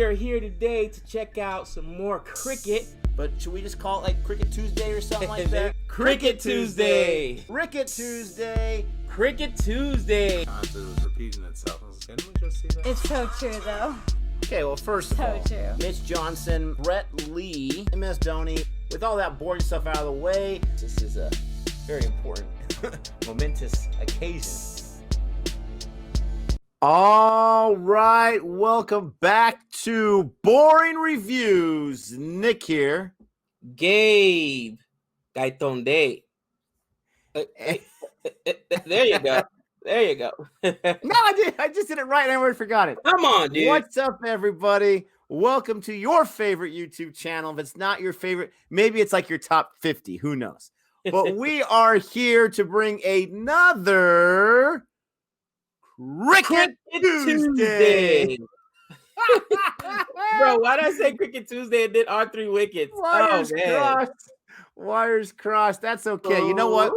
We're here today to check out some more cricket. But should we just call it like Cricket Tuesday or something like that? Cricket Tuesday. Cricket Tuesday. Cricket Tuesday. It was repeating itself. Didn't we just see that? It's so true, though. Okay, well, first of all, true. Mitch Johnson, Brett Lee, MS Dhoni, with all that boring stuff out of the way, this is a very important, momentous occasion. All right, welcome back to Boring Reviews. Nick here. Gabe. Gaiton Day. There you go. There you go. No, I just did it right and I already forgot it. Come on, dude. What's up, everybody? Welcome to your favorite YouTube channel. If it's not your favorite, maybe it's like your top 50. Who knows? But we are here to bring another Cricket Tuesday. Bro, why did I say Cricket Tuesday and then our 3 wickets? Wires crossed. Wires crossed. That's okay. You know what?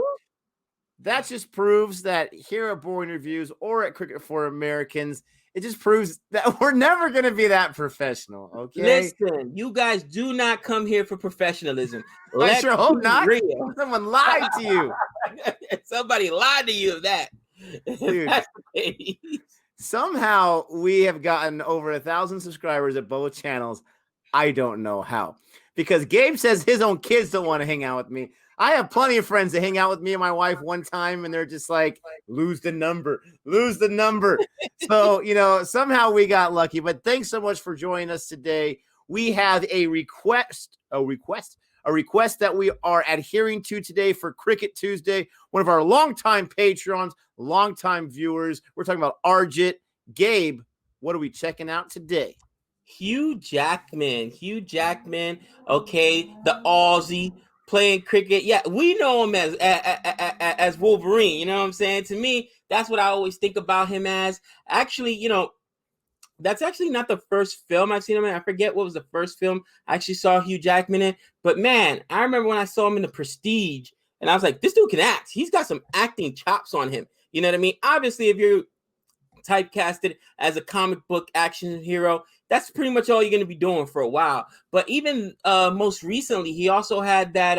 That just proves that here at Boring Reviews or at Cricket for Americans, it just proves that we're never going to be that professional, okay? Listen, you guys do not come here for professionalism. I sure hope not. Real. Someone lied to you. Somebody lied to you of that. Dude, somehow we have gotten over 1,000 subscribers at both channels. I don't know how. Because Gabe says his own kids don't want to hang out with me. I have plenty of friends that hang out with me and my wife one time, and they're just like, lose the number. So, you know, somehow we got lucky. But thanks so much for joining us today. We have a request that we are adhering to today for Cricket Tuesday. One of our longtime patrons, longtime viewers. We're talking about Arjit. Gabe, what are we checking out today? Hugh Jackman, okay, the Aussie playing cricket. Yeah, we know him as Wolverine, you know what I'm saying? To me, that's what I always think about him as. Actually, you know, that's actually not the first film I've seen him in. I forget what was the first film I actually saw Hugh Jackman in. But man, I remember when I saw him in The Prestige, and I was like, this dude can act. He's got some acting chops on him. You know what I mean? Obviously, if you're typecasted as a comic book action hero, that's pretty much all you're going to be doing for a while. But even most recently, he also had that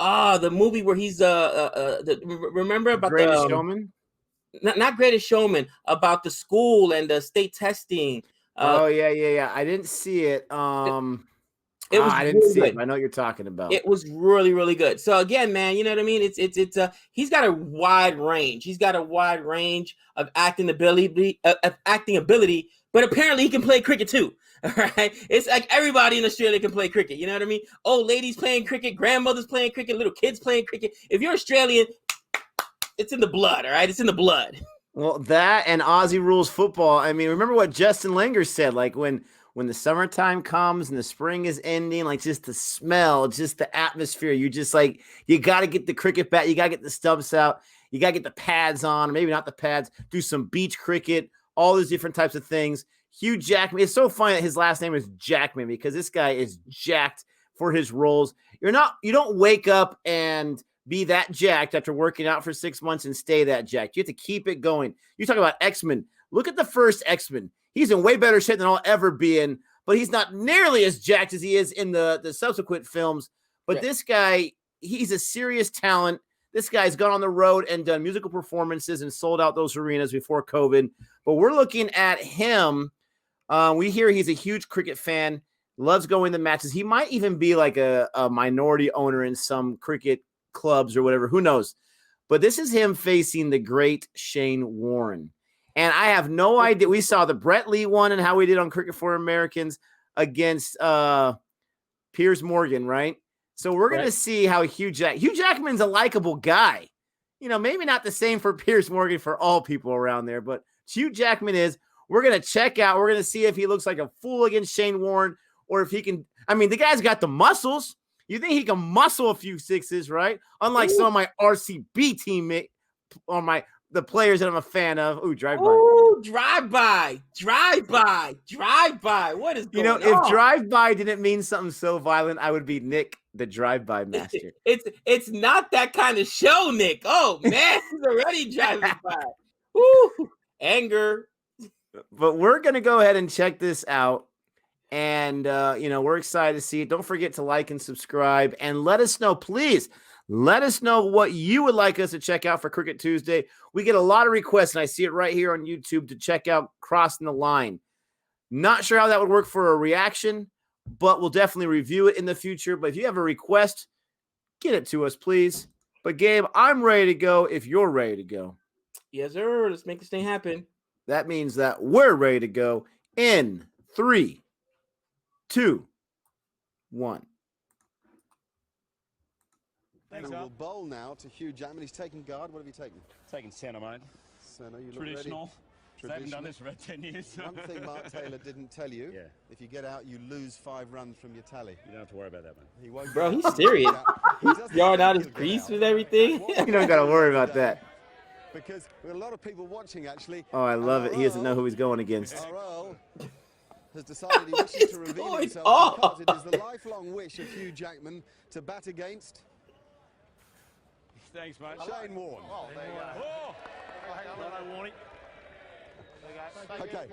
the movie where he's remember about Greatest Showman? Not Greatest Showman, about the school and the state testing. Yeah. I didn't see it. It was I didn't really see good. it. But I know what you're talking about. It was really, really good. So again, man, you know what I mean? It's he's got a wide range. He's got a wide range of acting ability, but apparently he can play cricket too. All right. It's like everybody in Australia can play cricket. You know what I mean? Old ladies playing cricket, grandmothers playing cricket, little kids playing cricket. If you're Australian, it's in the blood. All right. It's in the blood. Well, that and Aussie rules football. I mean, remember what Justin Langer said, like when the summertime comes and the spring is ending, like just the smell, just the atmosphere, you just like, you got to get the cricket bat, you got to get the stumps out, you got to get the pads on, or maybe not the pads, do some beach cricket, all those different types of things. Hugh Jackman, it's so funny that his last name is Jackman because this guy is jacked for his roles. You don't wake up and be that jacked after working out for 6 months and stay that jacked. You have to keep it going. You talk about X-Men. Look at the first X-Men. He's in way better shape than I'll ever be in, but he's not nearly as jacked as he is in the subsequent films. But yeah. This guy, he's a serious talent. This guy's gone on the road and done musical performances and sold out those arenas before COVID. But we're looking at him. We hear he's a huge cricket fan, loves going to matches. He might even be like a minority owner in some cricket clubs or whatever. Who knows? But this is him facing the great Shane Warne. And I have no idea. We saw the Brett Lee one and how we did on Cricket for Americans against Piers Morgan, right? So we're going to see how Hugh Jackman's a likable guy. You know, maybe not the same for Piers Morgan for all people around there, but Hugh Jackman is. We're going to check out. We're going to see if he looks like a fool against Shane Warne or if he can. I mean, the guy's got the muscles. You think he can muscle a few sixes, right? Unlike some of my RCB teammates or the players that I'm a fan of. Ooh, drive by. Ooh, drive by. What is going on? If drive by didn't mean something so violent, I would be Nick, the drive by master. It's not that kind of show, Nick. Oh man, he's already driving by. Woo, anger. But we're gonna go ahead and check this out. And, we're excited to see it. Don't forget to like and subscribe. And let us know, please. Let us know what you would like us to check out for Cricket Tuesday. We get a lot of requests, and I see it right here on YouTube, to check out Crossing the Line. Not sure how that would work for a reaction, but we'll definitely review it in the future. But if you have a request, get it to us, please. But, Gabe, I'm ready to go if you're ready to go. Yes, sir. Let's make this thing happen. That means that we're ready to go in 3, 2, 1. Thanks, will bowl now to Hugh Jackman. He's taking guard. What have you taken? Taking centre, mate. Centre, you Traditional. Look ready. I haven't done this for about 10 years. One thing Mark Taylor didn't tell you, if you get out, you lose 5 runs from your tally. You don't have to worry about that, man. He won't Bro, get he's serious. out. Yard out his crease with everything. You don't got to worry about that. Because we have a lot of people watching, actually. Oh, I love it. He doesn't know who he's going against. RL has decided he wishes to reveal going himself on? because it is the lifelong wish of Hugh Jackman to bat against Thanks, mate. Shane Warne. Oh, there you go. Oh. Okay.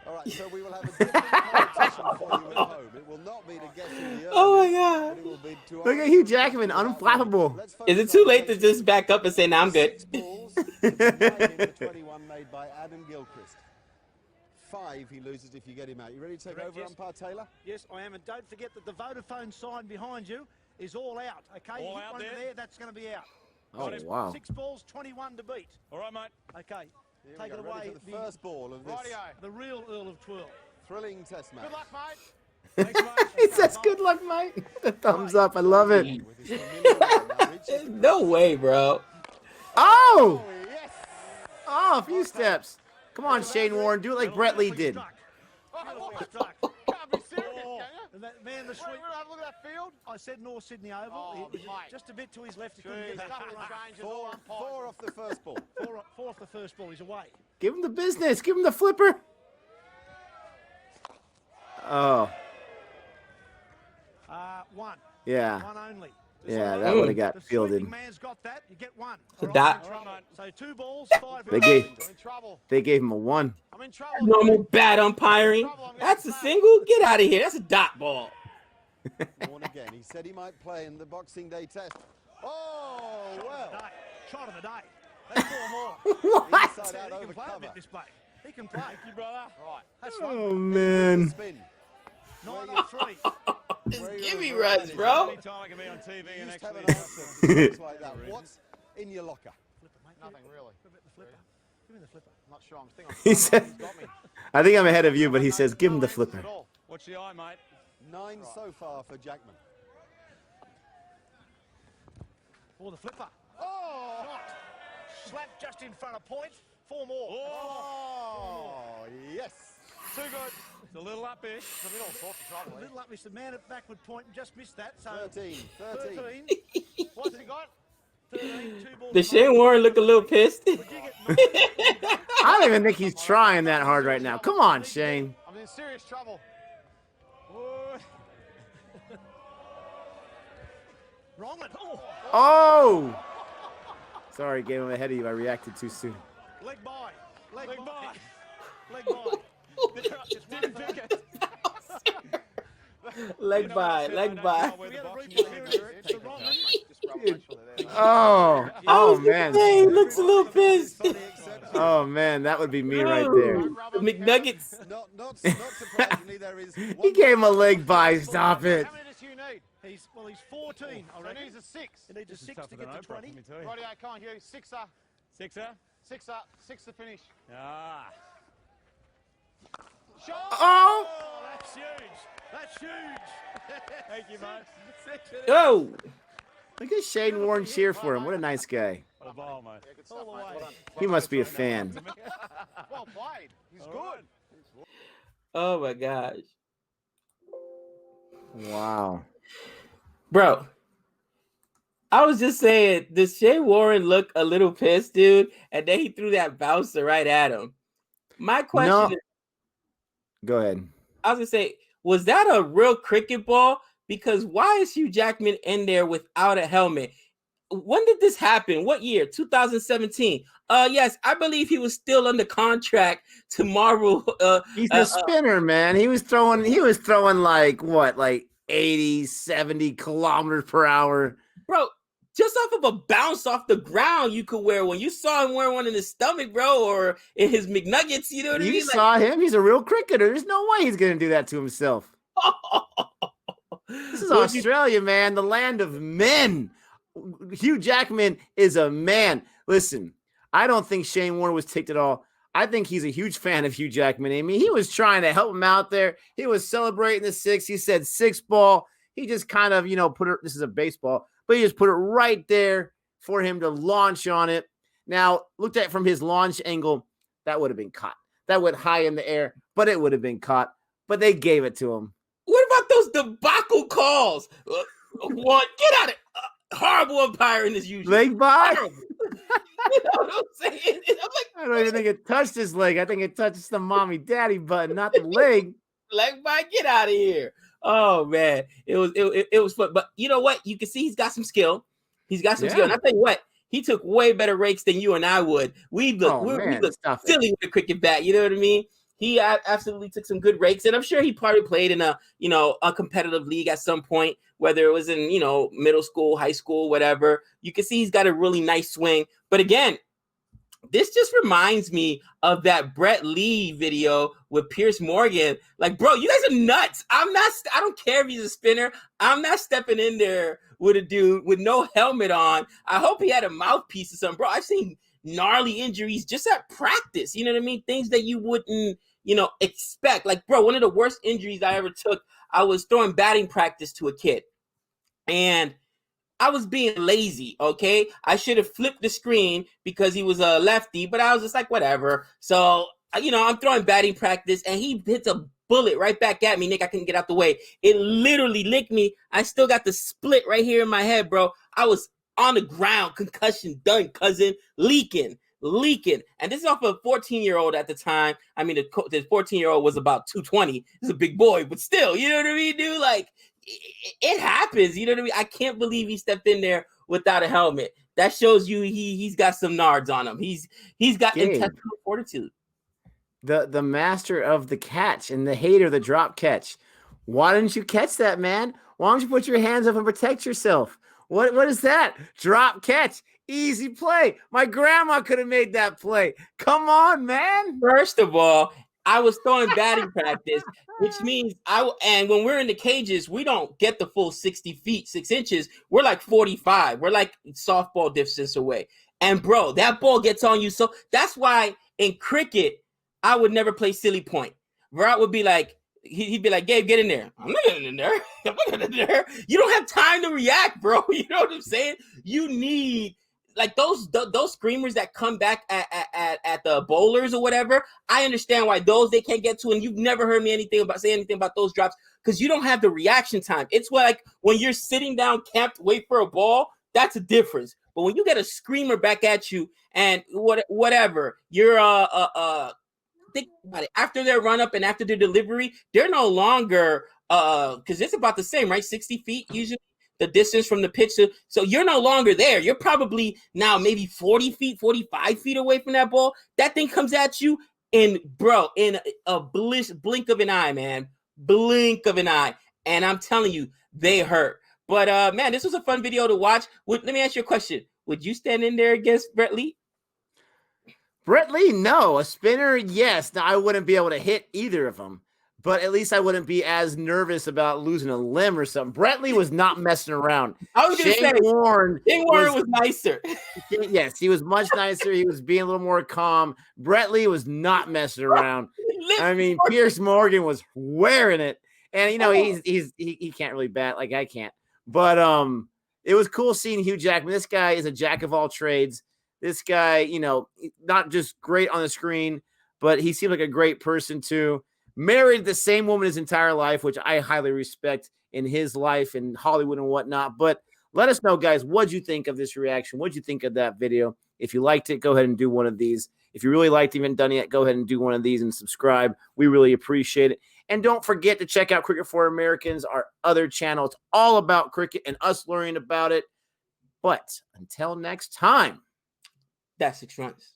All right, so we will have a different competition for you at home. It will not be to guess who the Oh my but God. it will be to Look at Hugh Jackman, unflappable. Let's Is it focus too on late to just back up and say, nah, I'm good? 6 balls, it's 9 in the 21 made by Adam Gilchrist. 5 he loses if you get him out. You ready to take Correct, over, yes. umpire Taylor? Yes, I am, and don't forget that the Vodafone sign behind you is all out. Okay, All you hit out one there? that's going to be out. Oh, wow. 6 balls, 21 to beat. All right, mate. Okay, Here we take go, it ready away. for the first ball of this The real Earl of Twirl. thrilling test match. Good luck, mate. Thanks, mate. He says, good luck, mate. The thumbs up. I love it. With his familiar man now reaches the No way, bro. Oh! yes! Oh, a few steps. Come on, Shane Warne. Do it like Brett Lee did. Struck. Struck. Can't be serious, can you? And that man, the sweep. Have a look at that field. I said North Sydney Oval. Oh, He was mate. just a bit to his left. He couldn't get Jeez, that. double changes, 4, all umpires. 4 off the first ball. Four off the first ball. He's away. Give him the business. Give him the flipper. Oh, 1. yeah. 1 only. Yeah, that would have got The fielded. sweeping man's got that. You get 1. A dot. All right, mate. So 2 balls, 5 They runs. gave, I'm in trouble. they gave him a 1. I'm in trouble. Normal bad umpiring. That's a single. Get out of here. That's a dot ball. Warne again. He said he might play in the Boxing Day test. Oh, well. Shot of the day. That's 4 more. What? Inside out He over can play a cover. bit this way. He can play. Thank you, brother. Right. That's Oh, one. man. Spin. 9 on 3. Just Where give you're me around runs, it. bro. Anytime I can be on TV You and used to have actually... an answer to things like that. What's in your locker? Flipper, mate. Nothing really. Give me the flipper. Give me the flipper. I'm not sure. I'm thinking He said, he's got me. I think I'm ahead of you, but he No- says, give him no the answers flipper. at all. Watch the eye, mate. 9 so far for Jackman. Or the flipper. Oh! Shot. Slap just in front of point. 4 more. Oh, yes. Too good. It's a little up-ish. I'm in all sorts of trouble. A eh? little up is the man at backward point and just missed that. So 13. 13. What's he got? 13. 2 balls. Does Shane Warne look a little pissed? Would you get 9? I don't even think he's trying that hard right now. Come on, Shane. I'm in serious trouble. Wrong one. Oh. Oh! Sorry, Gabe, I'm ahead of you. I reacted too soon. Leg by. Leg, Leg by. by. Leg by. Just one Didn't for pick that. it. Leg by, leg by. We had a replay here. It's the wrong one. Just rub make sure they're there. Oh, oh man. Hey, looks a little pissed. Funny exception. Oh man, that would be me right there. Don't rub 'em, McNuggets. Not surprisingly, there is He one gave him a leg by. Stop it. How many does Hugh need? He's 14. I So reckon. he needs a 6. He needs a This is 6 tougher to than get to Oprah, 20. let me tell you. Rightio, come on, Hugh. 6er. Sixer. 6er. 6 to finish. Ah. Shot! Oh! Oh, that's huge. That's huge. Thank you, mate. Oh, Look at Shane Warne cheer for him. What a nice guy. What a ball, mate. Yeah, good stuff, All the mate. way. Well done. He must be a fan. Well played. He's All good. right. oh my gosh, Wow. bro. I was just saying, does Shane Warne look a little pissed, dude? And then he threw that bouncer right at him. My question No. is, Go ahead. I was gonna say, was that a real cricket ball? Because why is Hugh Jackman in there without a helmet? when did this happen? What year? 2017. Yes, I believe he was still under contract to Marvel. He's a spinner, man. He was throwing like what, like 80, 70 kilometers per hour. Bro, just off of a bounce off the ground, you could wear one. You saw him wear one in his stomach, bro, or in his McNuggets. You know what I mean? You saw him. He's a real cricketer. There's no way he's going to do that to himself. This is Australia, man, the land of men. Hugh Jackman is a man. Listen, I don't think Shane Warne was ticked at all. I think he's a huge fan of Hugh Jackman. I mean, he was trying to help him out there. He was celebrating the six. He said 6 ball. He just kind of, put it, this is a baseball, but he just put it right there for him to launch on it. Now, looked at it from his launch angle, that would have been caught. That went high in the air, but it would have been caught. But they gave it to him. What about those debacle calls? One, get out of it. Horrible umpiring as usual. Leg by? You know what I'm saying? I'm like, I don't even think it touched his leg. I think it touched the mommy daddy button, not the leg. leg by, get out of here. Oh man, it was fun. But you know what? You can see he's got some skill. He's got some skill. And I tell you what, he took way better rakes than you and I would. We look silly with a cricket bat. You know what I mean? He absolutely took some good rakes, and I'm sure he probably played in a competitive league at some point, whether it was in middle school, high school, whatever. You can see he's got a really nice swing. But again, this just reminds me of that Brett Lee video with Piers Morgan. Like, bro, you guys are nuts. I don't care if he's a spinner. I'm not stepping in there with a dude with no helmet on. I hope he had a mouthpiece or something, bro. I've seen gnarly injuries just at practice. You know what I mean? Things that you wouldn't expect. Like, bro, one of the worst injuries I ever took, I was throwing batting practice to a kid. And I was being lazy, okay? I should have flipped the screen because he was a lefty, but I was just like, whatever. So, I'm throwing batting practice, and he hits a bullet right back at me. Nick, I couldn't get out the way. It literally licked me. I still got the split right here in my head, bro. I was on the ground, concussion done, cousin, leaking. And this is off a 14-year-old at the time. I mean, the 14-year-old was about 220. He's a big boy, but still, you know what I mean, dude? Like, it happens. You know what I mean? I can't believe he stepped in there without a helmet. That shows you he's got some nards on him. He's got intestinal fortitude. The master of the catch and the hater of the drop catch. Why didn't you catch that, man? Why don't you put your hands up and protect yourself? What is that? Drop catch. Easy play. My grandma could have made that play. Come on, man. First of all, I was throwing batting practice, which means and when we're in the cages, we don't get the full 60 feet, 6 inches. We're like 45. We're like softball distance away. And bro, that ball gets on you. So that's why in cricket, I would never play silly point. Virat would be like, he'd be like, Gabe, get in there. I'm not getting in there. I'm not getting in there. You don't have time to react, bro. You know what I'm saying? You need like those screamers that come back at the bowlers or whatever. I understand why they can't get to, and you've never heard me say anything about those drops because you don't have the reaction time. It's like when you're sitting down, camped, wait for a ball. That's a difference. But when you get a screamer back at you and whatever, you're think about it. After their run up and after their delivery, they're no longer because it's about the same, right? 60 feet usually. The distance from the pitch. So you're no longer there. You're probably now maybe 40 feet, 45 feet away from that ball. That thing comes at you in a blink of an eye, man. Blink of an eye. And I'm telling you, they hurt. But, man, this was a fun video to watch. Let me ask you a question. Would you stand in there against Brett Lee? Brett Lee, no. A spinner, yes. Now, I wouldn't be able to hit either of them. But at least I wouldn't be as nervous about losing a limb or something. Brett Lee was not messing around. I was going to say, Shane Warne was nicer. Yes, he was much nicer. He was being a little more calm. Brett Lee was not messing around. I mean, Piers Morgan was wearing it. And, he can't really bat like I can't. But it was cool seeing Hugh Jackman. This guy is a jack of all trades. This guy, not just great on the screen, but he seemed like a great person too. Married the same woman his entire life, which I highly respect in his life in Hollywood and whatnot. But let us know, guys, what'd you think of this reaction? What'd you think of that video? If you liked it, go ahead and do one of these. If you really liked it, haven't done it yet, go ahead and do one of these and subscribe. We really appreciate it. And don't forget to check out Cricket for Americans, our other channel. It's all about cricket and us learning about it. But until next time. That's 6 runs.